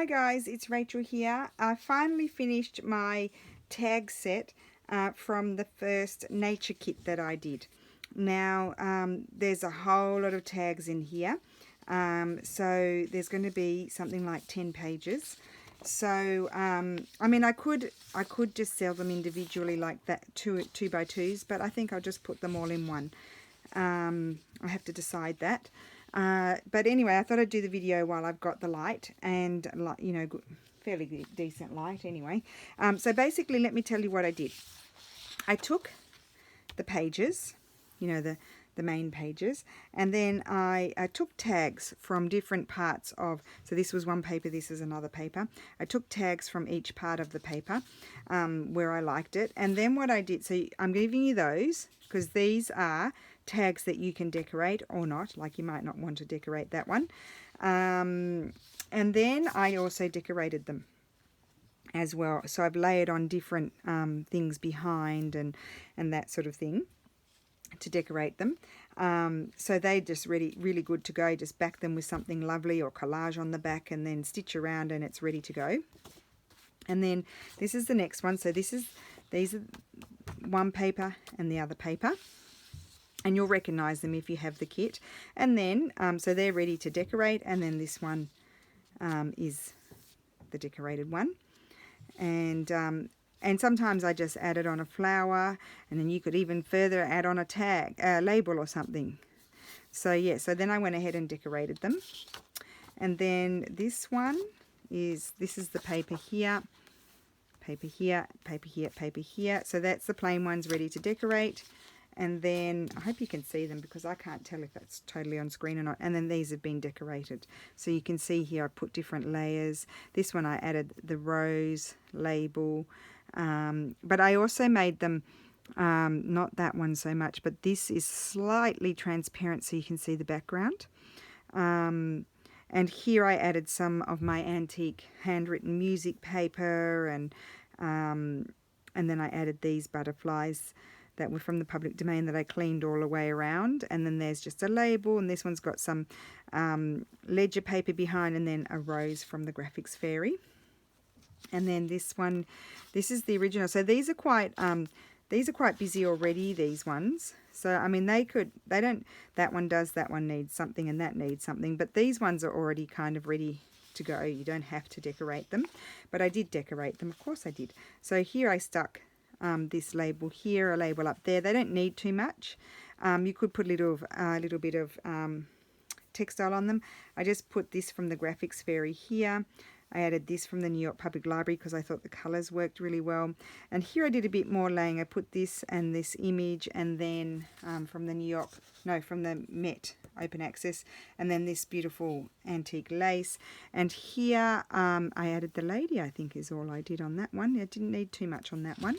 Hi guys, it's Rachel here. I finally finished my tag set from the first nature kit that I did. Now there's a whole lot of tags in here, so there's going to be something like 10 pages. So I mean, I could just sell them individually like that, two by twos, but I think I'll just put them all in one. I have to decide that. But anyway, I thought I'd do the video while I've got the light, and you know, fairly decent light anyway. So basically, let me tell you what I did. I took the pages, you know, the main pages, and then I took tags from different parts of, so this was one paper, this is another paper. I took tags from each part of the paper where I liked it, and then what I did, so I'm giving you those because these are tags that you can decorate or not, like you might not want to decorate that one. And then I also decorated them as well, so I've layered on different things behind and that sort of thing to decorate them. So they're just really good to go. Just back them with something lovely or collage on the back and then stitch around and it's ready to go. And then this is the next one. So these are one paper and the other paper, and you'll recognize them if you have the kit. And then so they're ready to decorate, and then this one is the decorated one. And sometimes I just add it on a flower, and then you could even further add on a tag, label or something. So yeah, so then I went ahead and decorated them. And then this one is, this is the paper here, paper here, paper here, paper here. So that's the plain ones ready to decorate. And then I hope you can see them because I can't tell if that's totally on screen or not. And then these have been decorated. So you can see here I put different layers. This one I added the rose label. But I also made them, not that one so much, but this is slightly transparent so you can see the background. And here I added some of my antique handwritten music paper, and then I added these butterflies that were from the public domain that I cleaned all the way around. And then there's just a label, and this one's got some ledger paper behind, and then a rose from the Graphics Fairy. And then this one, this is the original. So these are quite busy already, these ones. So I mean, that one does, that one needs something, and that needs something, but these ones are already kind of ready to go. You don't have to decorate them, but I did decorate them, of course I did. So here I stuck this label here, a label up there. They don't need too much. You could put a little bit of textile on them. I just put this from the Graphics Fairy here. I added this from the New York Public Library because I thought the colours worked really well. And here I did a bit more laying. I put this and this image, and then from the Met Open Access, and then this beautiful antique lace. And here I added the lady, I think is all I did on that one. I didn't need too much on that one.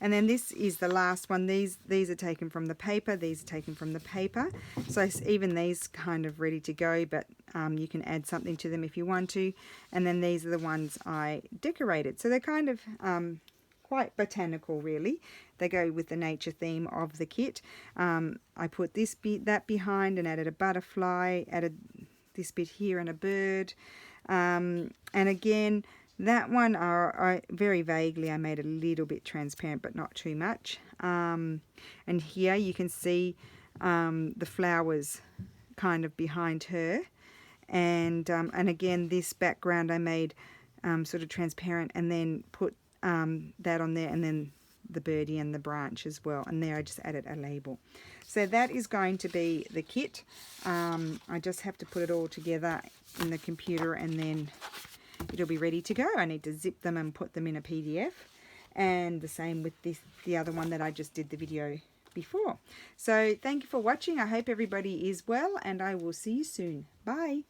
And then this is the last one. These are taken from the paper. These are taken from the paper. So even these kind of ready to go, but you can add something to them if you want to. And then these are the ones I decorated. So they're kind of quite botanical, really. They go with the nature theme of the kit. I put that behind and added a butterfly, added this bit here and a bird. And again, that one, I very vaguely, I made a little bit transparent, but not too much. And here you can see the flowers kind of behind her. And again, this background I made sort of transparent, and then put that on there, and then the birdie and the branch as well. And there I just added a label. So that is going to be the kit. I just have to put it all together in the computer, and then it'll be ready to go. I need to zip them and put them in a PDF, and the same with the other one that I just did the video before. So thank you for watching. I hope everybody is well, and I will see you soon. Bye.